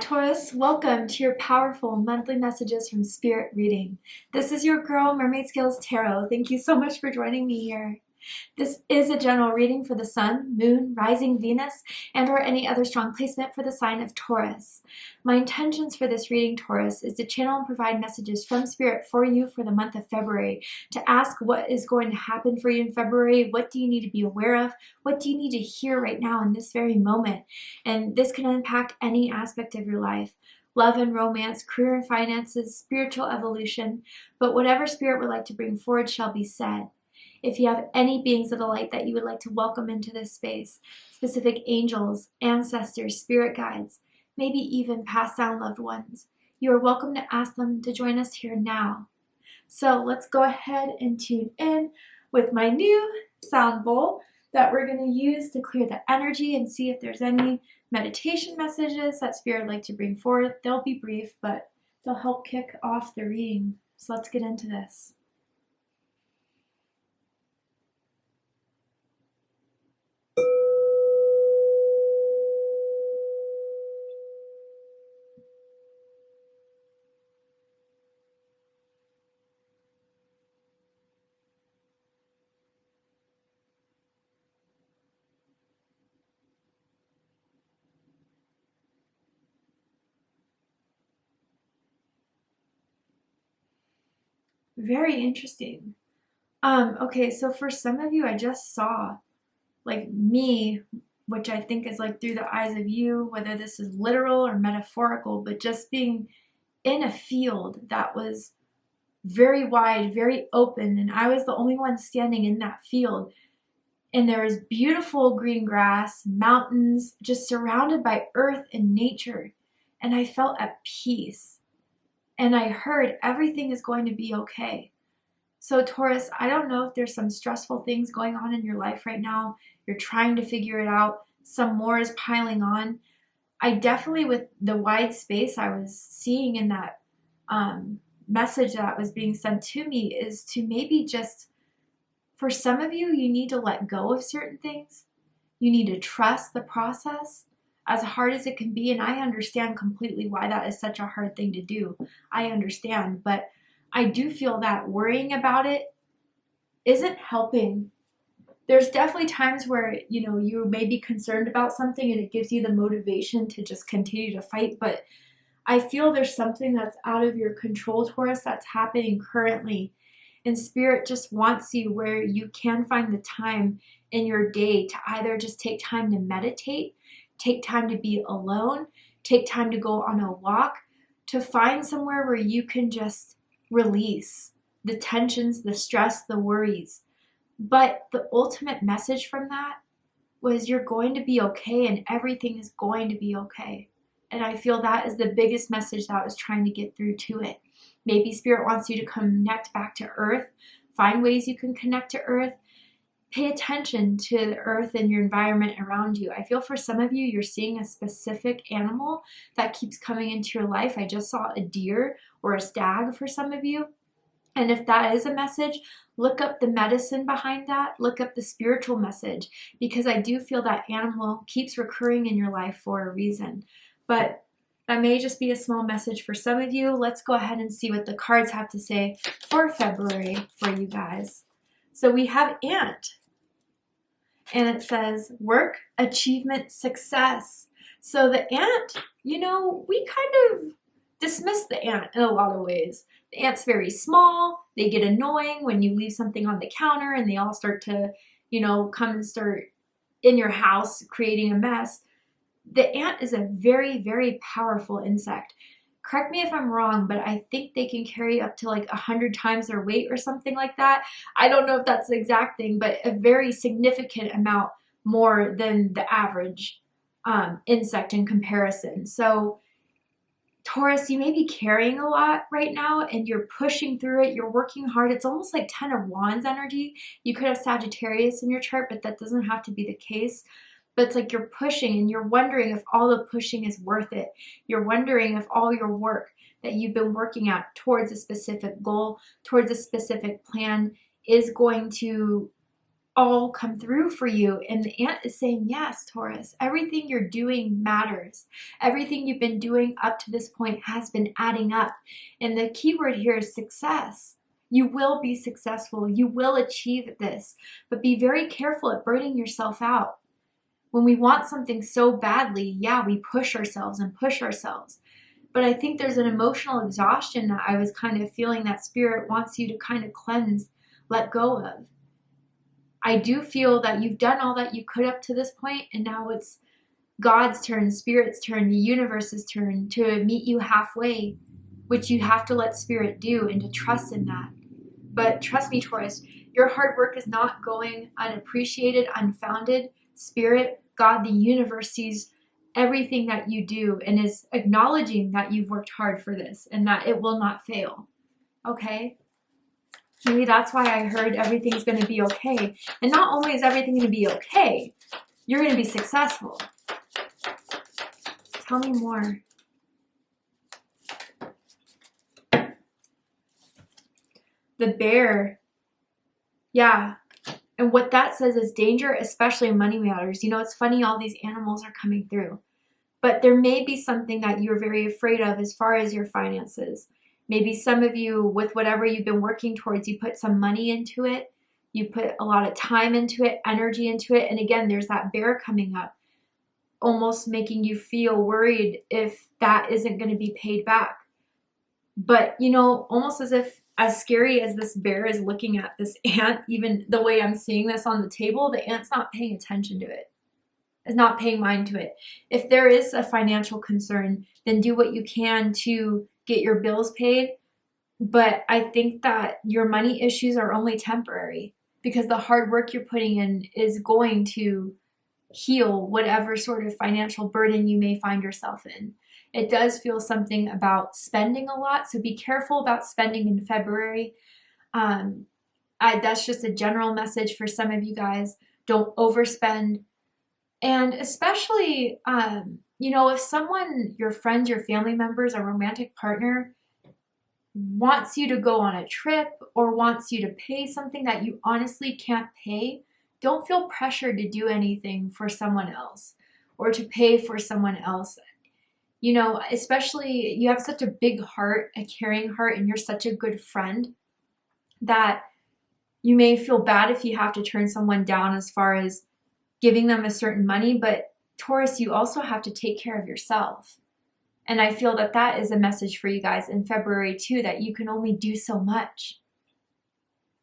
Taurus, welcome to your powerful monthly messages from Spirit reading. This is your girl, Mermaid Scales Tarot. Thank you so much for joining me here. This is a general reading for the Sun, Moon, Rising Venus, and or any other strong placement for the sign of Taurus. My intentions for this reading, Taurus, is to channel and provide messages from Spirit for you for the month of February, to ask what is going to happen for you in February, what do you need to be aware of, what do you need to hear right now in this very moment. And this can impact any aspect of your life. Love and romance, career and finances, spiritual evolution, but whatever Spirit would like to bring forward shall be said. If you have any beings of the light that you would like to welcome into this space, specific angels, ancestors, spirit guides, maybe even passed down loved ones, you are welcome to ask them to join us here now. So let's go ahead and tune in with my new sound bowl that we're going to use to clear the energy and see if there's any meditation messages that Spirit would like to bring forward. They'll be brief, but they'll help kick off the reading. So let's get into this. Very interesting. Okay, so for some of you, I just saw like me, which I think is like through the eyes of you, whether this is literal or metaphorical, but just being in a field that was very wide, very open, and I was the only one standing in that field. And there was beautiful green grass, mountains, just surrounded by earth and nature. And I felt at peace. And I heard everything is going to be okay. So Taurus, I don't know if there's some stressful things going on in your life right now. You're trying to figure it out. Some more is piling on. I definitely, with the wide space I was seeing in that message that was being sent to me, is to maybe just, for some of you, you need to let go of certain things. You need to trust the process, as hard as it can be. And I understand completely why that is such a hard thing to do. I understand, but I do feel that worrying about it isn't helping. There's definitely times where, you may be concerned about something and it gives you the motivation to just continue to fight. But I feel there's something that's out of your control, Taurus, that's happening currently. And Spirit just wants you where you can find the time in your day to either just take time to meditate, take time to be alone, take time to go on a walk, to find somewhere where you can just release the tensions, the stress, the worries. But the ultimate message from that was you're going to be okay and everything is going to be okay. And I feel that is the biggest message that I was trying to get through to it. Maybe Spirit wants you to connect back to earth, find ways you can connect to earth, pay attention to the earth and your environment around you. I feel for some of you, you're seeing a specific animal that keeps coming into your life. I just saw a deer or a stag for some of you. And if that is a message, look up the medicine behind that. Look up the spiritual message, because I do feel that animal keeps recurring in your life for a reason. But that may just be a small message for some of you. Let's go ahead and see what the cards have to say for February for you guys. So we have Ant. And it says work, achievement, success. So the ant, we kind of dismiss the ant in a lot of ways. The ant's very small. They get annoying when you leave something on the counter and they all start to, come and start in your house creating a mess. The ant is a very, very powerful insect. Correct me if I'm wrong, but I think they can carry up to like 100 times their weight or something like that. I don't know if that's the exact thing, but a very significant amount more than the average insect in comparison. So Taurus, you may be carrying a lot right now and you're pushing through it. You're working hard. It's almost like 10 of Wands energy. You could have Sagittarius in your chart, but that doesn't have to be the case. But it's like you're pushing and you're wondering if all the pushing is worth it. You're wondering if all your work that you've been working at towards a specific goal, towards a specific plan, is going to all come through for you. And the ant is saying, yes, Taurus, everything you're doing matters. Everything you've been doing up to this point has been adding up. And the key word here is success. You will be successful. You will achieve this. But be very careful at burning yourself out. When we want something so badly, yeah, we push ourselves and push ourselves. But I think there's an emotional exhaustion that I was kind of feeling that Spirit wants you to kind of cleanse, let go of. I do feel that you've done all that you could up to this point, and now it's God's turn, Spirit's turn, the universe's turn to meet you halfway, which you have to let Spirit do and to trust in that. But trust me, Taurus, your hard work is not going unappreciated, unfounded. Spirit, God, the universe sees everything that you do and is acknowledging that you've worked hard for this and that it will not fail. Okay? Maybe that's why I heard everything's going to be okay. And not only is everything going to be okay, you're going to be successful. Tell me more. The bear. Yeah. And what that says is danger, especially in money matters. You know, it's funny, all these animals are coming through. But there may be something that you're very afraid of as far as your finances. Maybe some of you, with whatever you've been working towards, you put some money into it. You put a lot of time into it, energy into it. And again, there's that bear coming up, almost making you feel worried if that isn't going to be paid back. But, you know, almost as if, as scary as this bear is looking at this ant, even the way I'm seeing this on the table, the ant's not paying attention to it. Is not paying mind to it. If there is a financial concern, then do what you can to get your bills paid. But I think that your money issues are only temporary because the hard work you're putting in is going to heal whatever sort of financial burden you may find yourself in. It does feel something about spending a lot, so be careful about spending in February. That's just a general message for some of you guys. Don't overspend. And especially, you know, if someone, your friends, your family members, a romantic partner wants you to go on a trip or wants you to pay something that you honestly can't pay, don't feel pressured to do anything for someone else or to pay for someone else. You know, especially you have such a big heart, a caring heart, and you're such a good friend that you may feel bad if you have to turn someone down as far as giving them a certain money, but Taurus, you also have to take care of yourself. And I feel that that is a message for you guys in February too, that you can only do so much.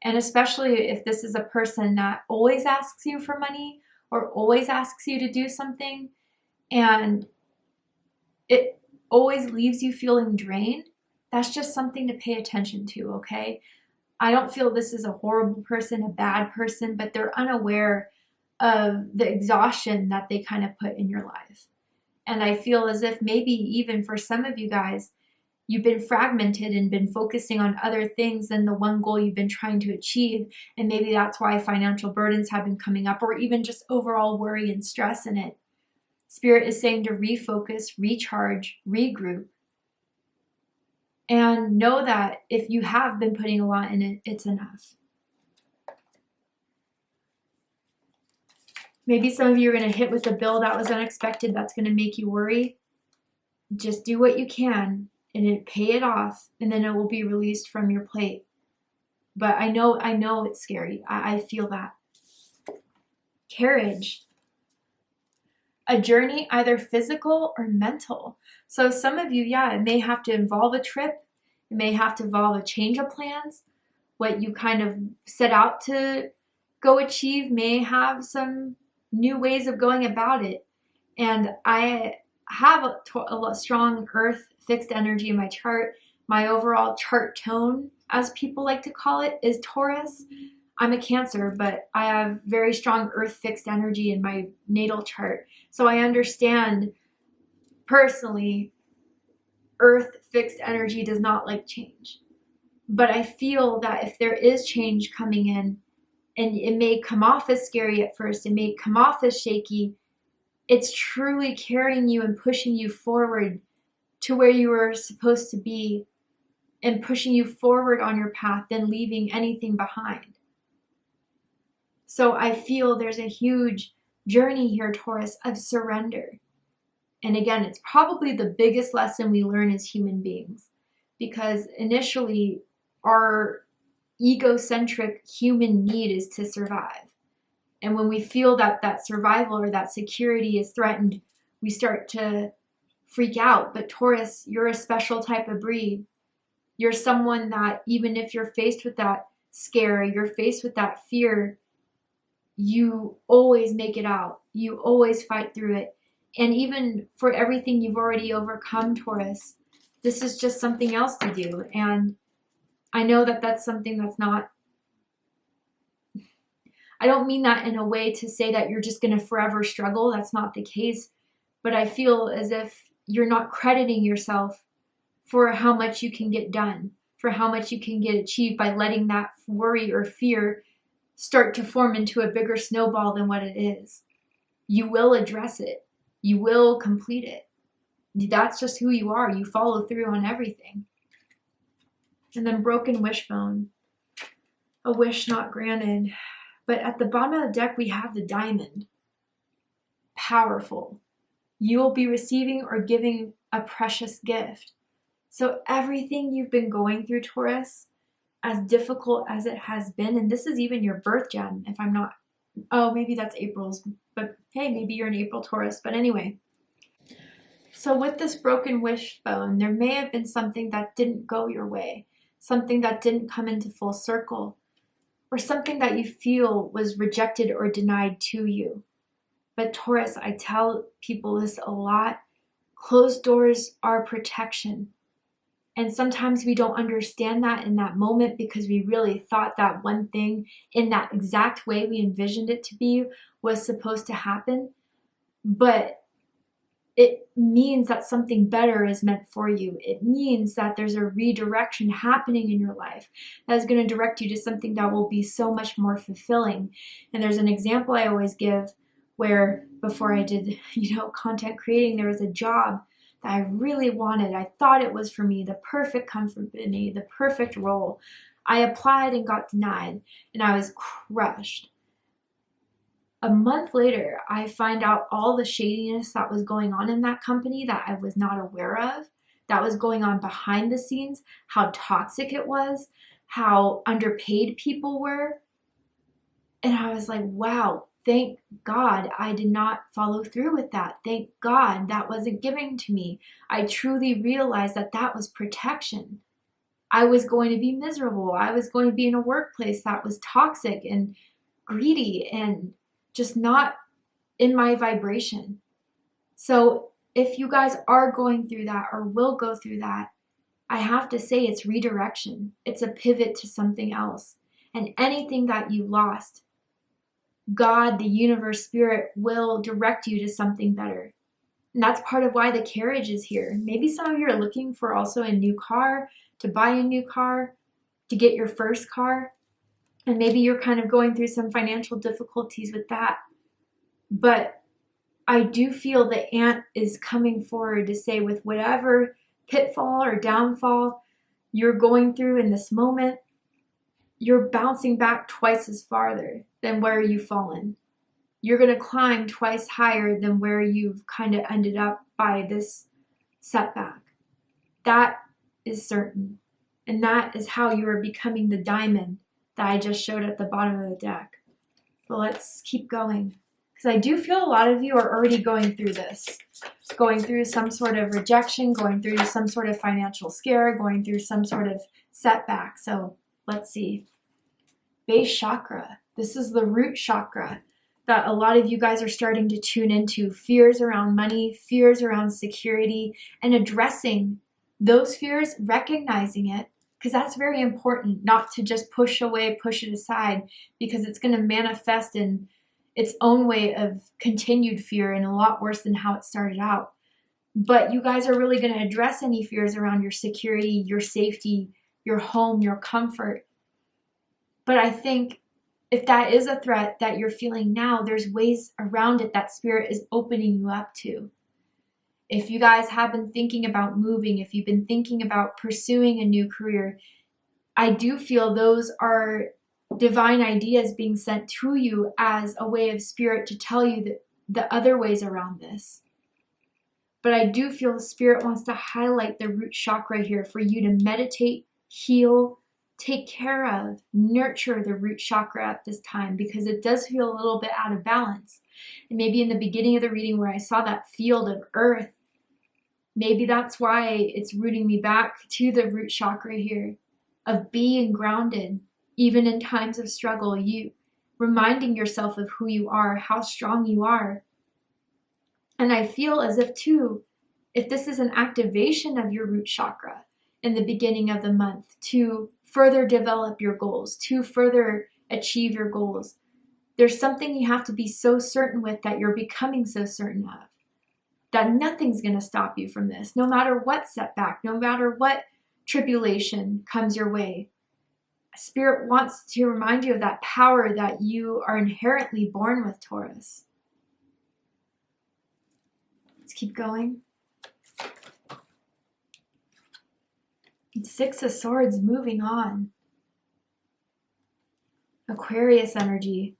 And especially if this is a person that always asks you for money or always asks you to do something and it always leaves you feeling drained, that's just something to pay attention to, okay? I don't feel this is a horrible person, a bad person, but they're unaware of the exhaustion that they kind of put in your life. And I feel as if maybe even for some of you guys, you've been fragmented and been focusing on other things than the one goal you've been trying to achieve. And maybe that's why financial burdens have been coming up, or even just overall worry and stress in it. Spirit is saying to refocus, recharge, regroup. And know that if you have been putting a lot in it, it's enough. Maybe some of you are going to hit with a bill that was unexpected that's going to make you worry. Just do what you can and pay it off, and then it will be released from your plate. But I know it's scary. I feel that. Carriage. A journey, either physical or mental. So some of you, yeah, it may have to involve a trip. It may have to involve a change of plans. What you kind of set out to go achieve may have some new ways of going about it. And I have a strong earth fixed energy in my chart. My overall chart tone, as people like to call it, is Taurus. I'm a Cancer, but I have very strong earth fixed energy in my natal chart. So I understand personally, earth fixed energy does not like change. But I feel that if there is change coming in, and it may come off as scary at first, it may come off as shaky, it's truly carrying you and pushing you forward to where you were supposed to be and pushing you forward on your path than leaving anything behind. So I feel there's a huge journey here, Taurus, of surrender. And again, it's probably the biggest lesson we learn as human beings, because initially our egocentric human need is to survive. And when we feel that that survival or that security is threatened, we start to freak out. But Taurus, you're a special type of breed. You're someone that even if you're faced with that scare, you're faced with that fear, you always make it out. You always fight through it. And even for everything you've already overcome, Taurus, this is just something else to do. And I know that that's something that's not, I don't mean that in a way to say that you're just going to forever struggle. That's not the case. But I feel as if you're not crediting yourself for how much you can get done, for how much you can get achieved by letting that worry or fear start to form into a bigger snowball than what it is. You will address it. You will complete it. That's just who you are. You follow through on everything. And then broken wishbone, a wish not granted. But at the bottom of the deck, we have the diamond. Powerful. You will be receiving or giving a precious gift. So everything you've been going through, Taurus, as difficult as it has been, and this is even your birth gem, if I'm not, oh, maybe that's April's, but hey, maybe you're an April Taurus, but anyway. So with this broken wishbone, there may have been something that didn't go your way, something that didn't come into full circle, or something that you feel was rejected or denied to you. But Taurus, I tell people this a lot, closed doors are protection. And sometimes we don't understand that in that moment because we really thought that one thing in that exact way we envisioned it to be was supposed to happen. But it means that something better is meant for you. It means that there's a redirection happening in your life that is going to direct you to something that will be so much more fulfilling. And there's an example I always give where before I did, content creating, there was a job that I really wanted. I thought it was for me, the perfect company, the perfect role. I applied and got denied, and I was crushed. A month later, I find out all the shadiness that was going on in that company that I was not aware of, that was going on behind the scenes, how toxic it was, how underpaid people were. And I was like, wow, thank God I did not follow through with that. Thank God that wasn't given to me. I truly realized that that was protection. I was going to be miserable. I was going to be in a workplace that was toxic and greedy and just not in my vibration. So if you guys are going through that or will go through that, I have to say it's redirection. It's a pivot to something else. And anything that you lost, God, the universe, spirit will direct you to something better. And that's part of why the carriage is here. Maybe some of you are looking for also a new car, to buy a new car, to get your first car. And maybe you're kind of going through some financial difficulties with that. But I do feel the ant is coming forward to say with whatever pitfall or downfall you're going through in this moment, you're bouncing back twice as farther than where you've fallen. You're going to climb twice higher than where you've kind of ended up by this setback. That is certain. And that is how you are becoming the diamond that I just showed at the bottom of the deck. But let's keep going. Because I do feel a lot of you are already going through this. Going through some sort of rejection, going through some sort of financial scare, going through some sort of setback. So let's see. Base chakra. This is the root chakra that a lot of you guys are starting to tune into. Fears around money, fears around security, and addressing those fears, recognizing it, because that's very important, not to just push away, push it aside, because it's going to manifest in its own way of continued fear and a lot worse than how it started out. But you guys are really going to address any fears around your security, your safety, your home, your comfort. But I think if that is a threat that you're feeling now, there's ways around it that spirit is opening you up to. If you guys have been thinking about moving, if you've been thinking about pursuing a new career, I do feel those are divine ideas being sent to you as a way of spirit to tell you that the other ways around this. But I do feel the spirit wants to highlight the root chakra here for you to meditate, heal, take care of, nurture the root chakra at this time, because it does feel a little bit out of balance. And maybe in the beginning of the reading where I saw that field of earth, maybe that's why it's rooting me back to the root chakra here of being grounded, even in times of struggle, you reminding yourself of who you are, how strong you are. And I feel as if too, if this is an activation of your root chakra in the beginning of the month to further develop your goals, to further achieve your goals, there's something you have to be so certain with that you're becoming so certain of, that nothing's going to stop you from this, no matter what setback, no matter what tribulation comes your way. Spirit wants to remind you of that power that you are inherently born with, Taurus. Let's keep going. Six of Swords, moving on. Aquarius energy.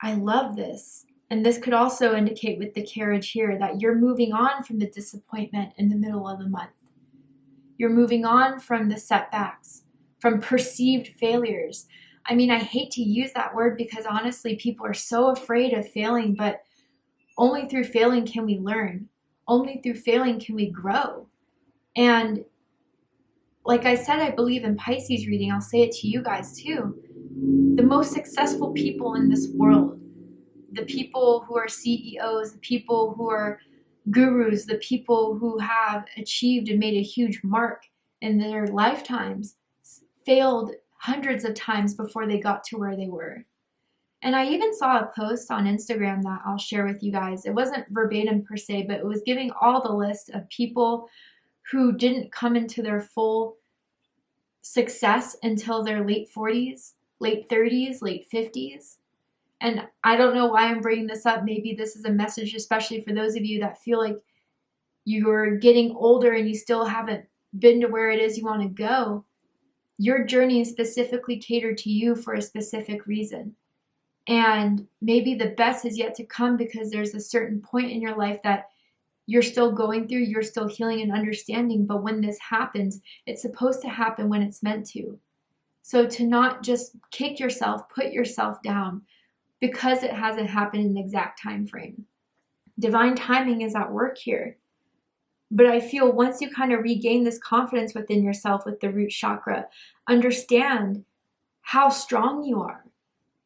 I love this. And this could also indicate with the carriage here that you're moving on from the disappointment in the middle of the month. You're moving on from the setbacks, from perceived failures. I mean, I hate to use that word because honestly, people are so afraid of failing, but only through failing can we learn. Only through failing can we grow. And like I said, I believe in Pisces reading. I'll say it to you guys too. The most successful people in this world, the people who are CEOs, the people who are gurus, the people who have achieved and made a huge mark in their lifetimes, failed hundreds of times before they got to where they were. And I even saw a post on Instagram that I'll share with you guys. It wasn't verbatim per se, but it was giving all the list of people who didn't come into their full success until their late 40s, late 30s, late 50s. And I don't know why I'm bringing this up. Maybe this is a message, especially for those of you that feel like you're getting older and you still haven't been to where it is you want to go. Your journey is specifically catered to you for a specific reason. And maybe the best is yet to come because there's a certain point in your life that you're still going through, you're still healing and understanding. But when this happens, it's supposed to happen when it's meant to. So to not just kick yourself, put yourself down because it hasn't happened in the exact time frame. Divine timing is at work here. But I feel once you kind of regain this confidence within yourself with the root chakra, understand how strong you are,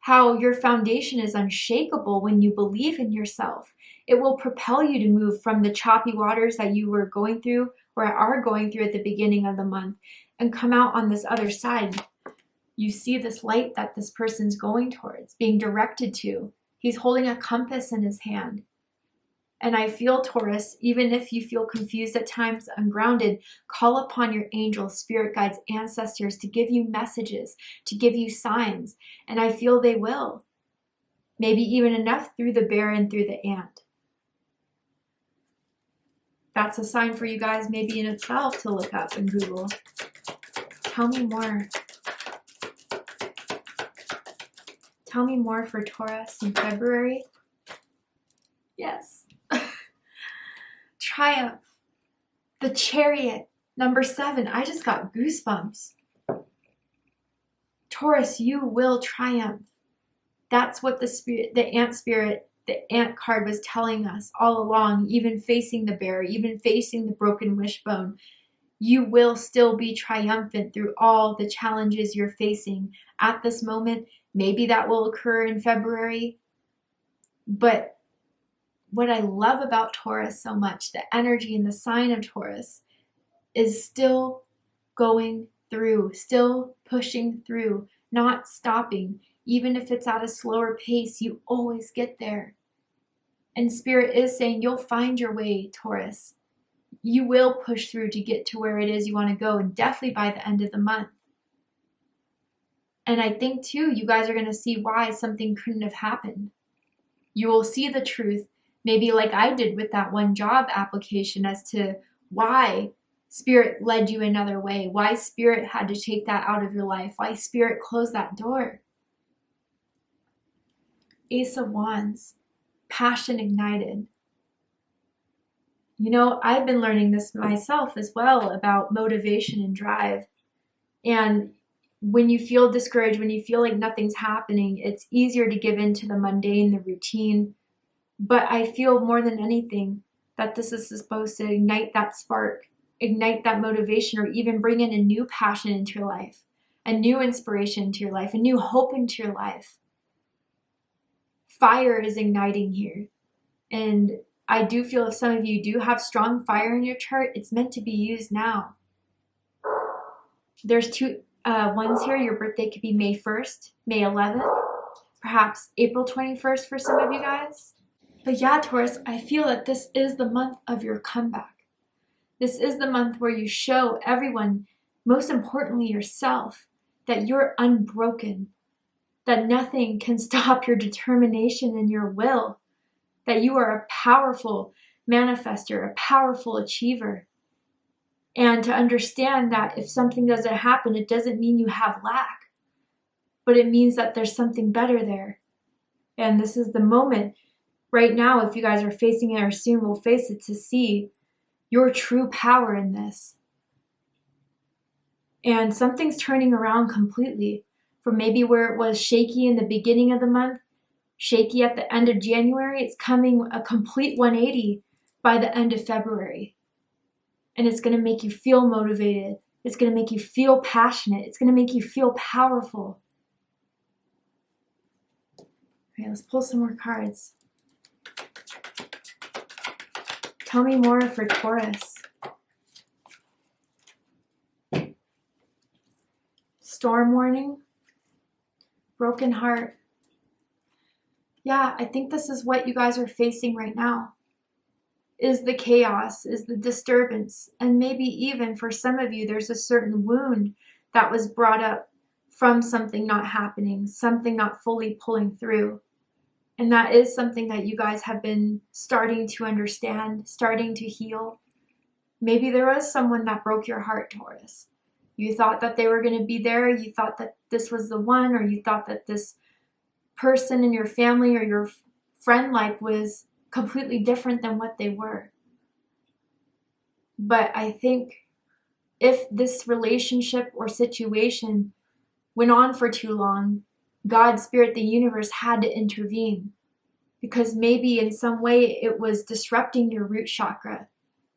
how your foundation is unshakable when you believe in yourself. It will propel you to move from the choppy waters that you were going through or are going through at the beginning of the month and come out on this other side. You see this light that this person's going towards, being directed to. He's holding a compass in his hand. And I feel, Taurus, even if you feel confused at times, ungrounded, call upon your angels, spirit guides, ancestors to give you messages, to give you signs. And I feel they will. Maybe even enough through the bear and through the ant. That's a sign for you guys maybe in itself to look up and Google. Tell me more. Tell me more for Taurus in February. Yes. Triumph. The Chariot. Number 7. I just got goosebumps. Taurus, you will triumph. That's what the ant card was telling us all along, even facing the bear, even facing the broken wishbone. You will still be triumphant through all the challenges you're facing at this moment. Maybe that will occur in February. But what I love about Taurus so much, the energy and the sign of Taurus, is still going through, still pushing through, not stopping. Even if it's at a slower pace, you always get there. And Spirit is saying you'll find your way, Taurus. You will push through to get to where it is you want to go, and definitely by the end of the month. And I think too, you guys are going to see why something couldn't have happened. You will see the truth, maybe like I did with that one job application, as to why Spirit led you another way, why Spirit had to take that out of your life, why Spirit closed that door. Ace of Wands, passion ignited. You know, I've been learning this myself as well about motivation and drive. And when you feel discouraged, when you feel like nothing's happening, it's easier to give in to the mundane, the routine. But I feel more than anything that this is supposed to ignite that spark, ignite that motivation, or even bring in a new passion into your life, a new inspiration into your life, a new hope into your life. Fire is igniting here. And I do feel if some of you do have strong fire in your chart, it's meant to be used now. There's two ones here. Your birthday could be May 1st, May 11th, perhaps April 21st for some of you guys. But yeah, Taurus, I feel that this is the month of your comeback. This is the month where you show everyone, most importantly yourself, that you're unbroken, that nothing can stop your determination and your will, that you are a powerful manifester, a powerful achiever. And to understand that if something doesn't happen, it doesn't mean you have lack, but it means that there's something better there. And this is the moment right now, if you guys are facing it or soon will face it, to see your true power in this. And something's turning around completely from maybe where it was shaky in the beginning of the month, shaky at the end of January. It's coming a complete 180 by the end of February. And it's going to make you feel motivated. It's going to make you feel passionate. It's going to make you feel powerful. Okay, let's pull some more cards. Tell me more for Taurus. Storm warning. Broken heart. Yeah, I think this is what you guys are facing right now. Is the chaos, is the disturbance. And maybe even for some of you, there's a certain wound that was brought up from something not happening, something not fully pulling through. And that is something that you guys have been starting to understand, starting to heal. Maybe there was someone that broke your heart, Taurus. You thought that they were going to be there. You thought that this was the one, or you thought that this person in your family or your friend life was completely different than what they were. But I think if this relationship or situation went on for too long, God, Spirit, the universe had to intervene, because maybe in some way it was disrupting your root chakra,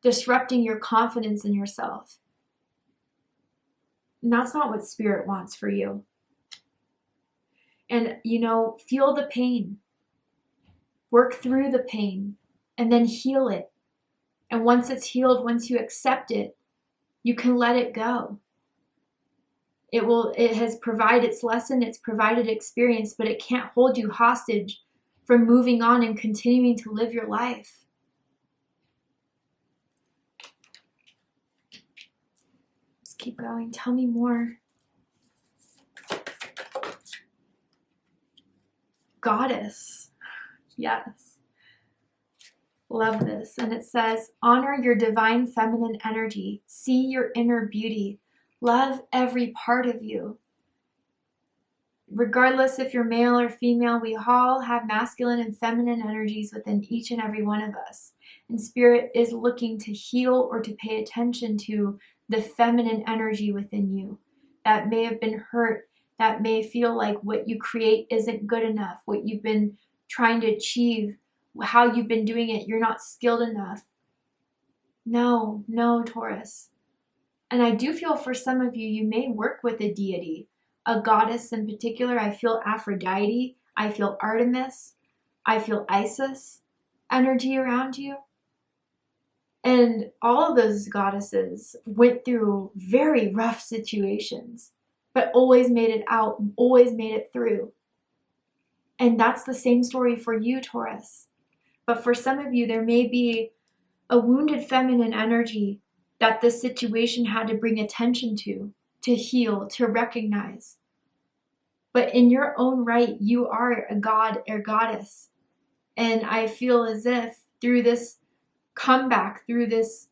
disrupting your confidence in yourself. And that's not what Spirit wants for you. And, you know, feel the pain, work through the pain, and then heal it. And once it's healed, once you accept it, you can let it go. It has provided its lesson, it's provided experience, but it can't hold you hostage from moving on and continuing to live your life. Let's keep going. Tell me more. Goddess. Yes. Love this. And it says, honor your divine feminine energy. See your inner beauty. Love every part of you. Regardless if you're male or female, we all have masculine and feminine energies within each and every one of us. And Spirit is looking to heal or to pay attention to the feminine energy within you that may have been hurt, that may feel like what you create isn't good enough, what you've been trying to achieve, how you've been doing it, you're not skilled enough. No, Taurus. And I do feel for some of you, you may work with a deity, a goddess in particular. I feel Aphrodite, I feel Artemis, I feel Isis energy around you. And all of those goddesses went through very rough situations, but always made it out, always made it through. And that's the same story for you, Taurus. But for some of you, there may be a wounded feminine energy that this situation had to bring attention to heal, to recognize. But in your own right, you are a god or goddess. And I feel as if through this comeback, through this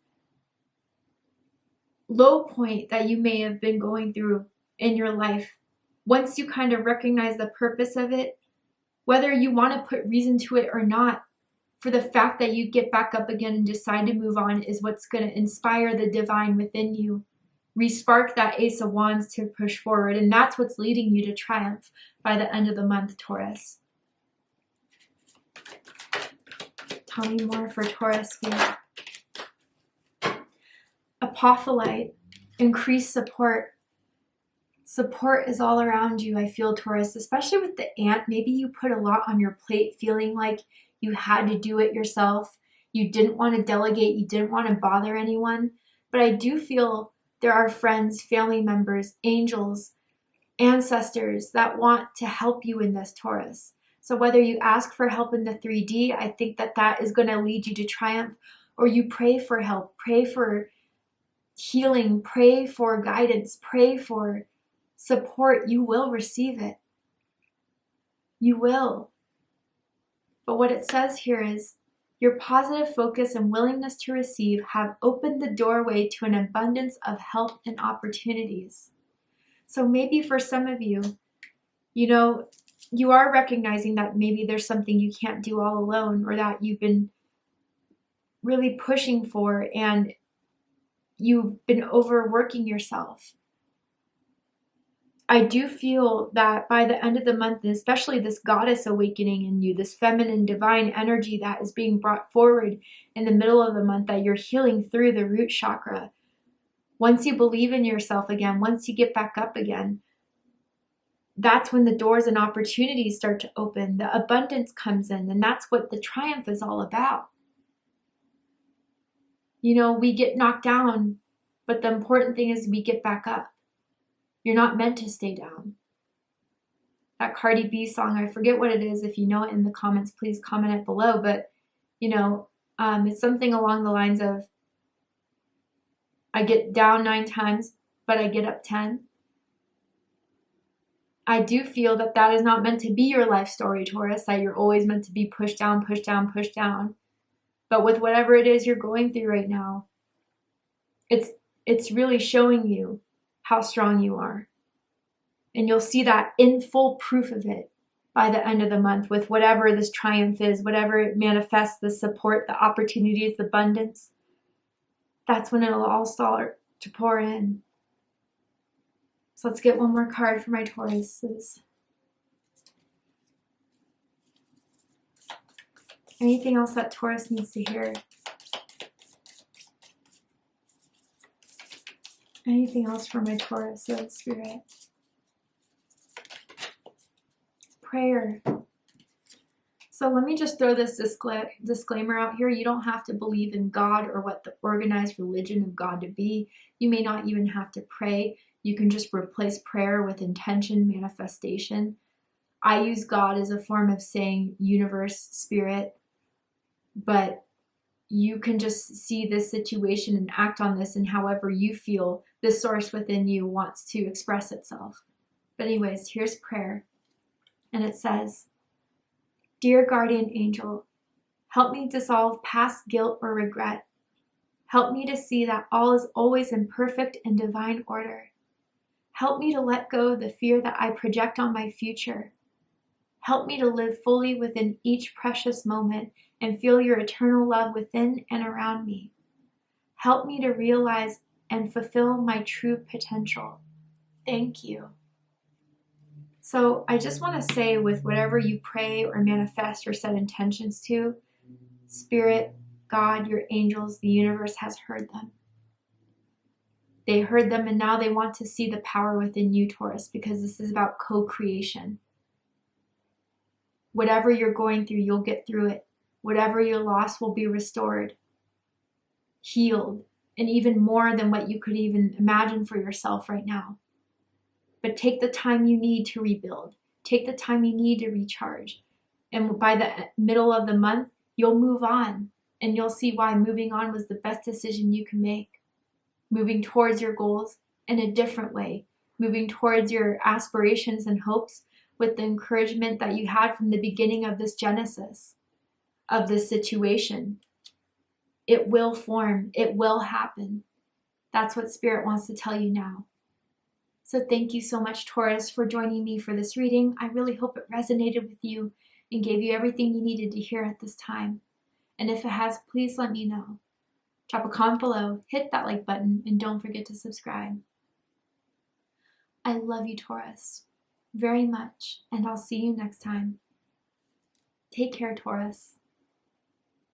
low point that you may have been going through in your life, once you kind of recognize the purpose of it, whether you want to put reason to it or not, for the fact that you get back up again and decide to move on is what's going to inspire the divine within you, respark that Ace of Wands to push forward. And that's what's leading you to triumph by the end of the month, Taurus. Tell me more for Taurus here. Apophyllite, increased support. Support is all around you, I feel, Taurus, especially with the ant. Maybe you put a lot on your plate, feeling like you had to do it yourself. You didn't want to delegate. You didn't want to bother anyone. But I do feel there are friends, family members, angels, ancestors that want to help you in this, Taurus. So whether you ask for help in the 3D, I think that that is going to lead you to triumph, or you pray for help, pray for healing, pray for guidance, pray for support, you will receive it. You will. But what it says here is, your positive focus and willingness to receive have opened the doorway to an abundance of help and opportunities. So maybe for some of you, you are recognizing that maybe there's something you can't do all alone, or that you've been really pushing for and you've been overworking yourself. I do feel that by the end of the month, especially this goddess awakening in you, this feminine divine energy that is being brought forward in the middle of the month, that you're healing through the root chakra. Once you believe in yourself again, once you get back up again, that's when the doors and opportunities start to open. The abundance comes in, and that's what the triumph is all about. We get knocked down, but the important thing is we get back up. You're not meant to stay down. That Cardi B song, I forget what it is. If you know it in the comments, please comment it below. But, it's something along the lines of, I get down 9 times, but I get up 10. I do feel that that is not meant to be your life story, Taurus, that you're always meant to be pushed down, pushed down, pushed down. But with whatever it is you're going through right now, it's really showing you how strong you are. And you'll see that in full proof of it by the end of the month, with whatever this triumph is, whatever it manifests, the support, the opportunities, the abundance. That's when it'll all start to pour in. So let's get one more card for my Tauruses. Anything else that Taurus needs to hear? Anything else for my Tauruses, Spirit? Prayer. So let me just throw this disclaimer out here. You don't have to believe in God or what the organized religion of God to be. You may not even have to pray. You can just replace prayer with intention, manifestation. I use God as a form of saying universe, spirit, but you can just see this situation and act on this in however you feel the source within you wants to express itself. But anyways, here's prayer. And it says, Dear guardian angel, help me dissolve past guilt or regret. Help me to see that all is always in perfect and divine order. Help me to let go of the fear that I project on my future. Help me to live fully within each precious moment and feel your eternal love within and around me. Help me to realize and fulfill my true potential. Thank you. So I just want to say, with whatever you pray or manifest or set intentions to, Spirit, God, your angels, the universe has heard them. They heard them, and now they want to see the power within you, Taurus, because this is about co-creation. Whatever you're going through, you'll get through it. Whatever you lost will be restored, healed, and even more than what you could even imagine for yourself right now. But take the time you need to rebuild. Take the time you need to recharge. And by the middle of the month, you'll move on. And you'll see why moving on was the best decision you can make. Moving towards your goals in a different way. Moving towards your aspirations and hopes with the encouragement that you had from the beginning of this genesis, of this situation. It will form. It will happen. That's what Spirit wants to tell you now. So thank you so much, Taurus, for joining me for this reading. I really hope it resonated with you and gave you everything you needed to hear at this time. And if it has, please let me know. Drop a comment below, hit that like button, and don't forget to subscribe. I love you, Taurus, very much, and I'll see you next time. Take care, Taurus.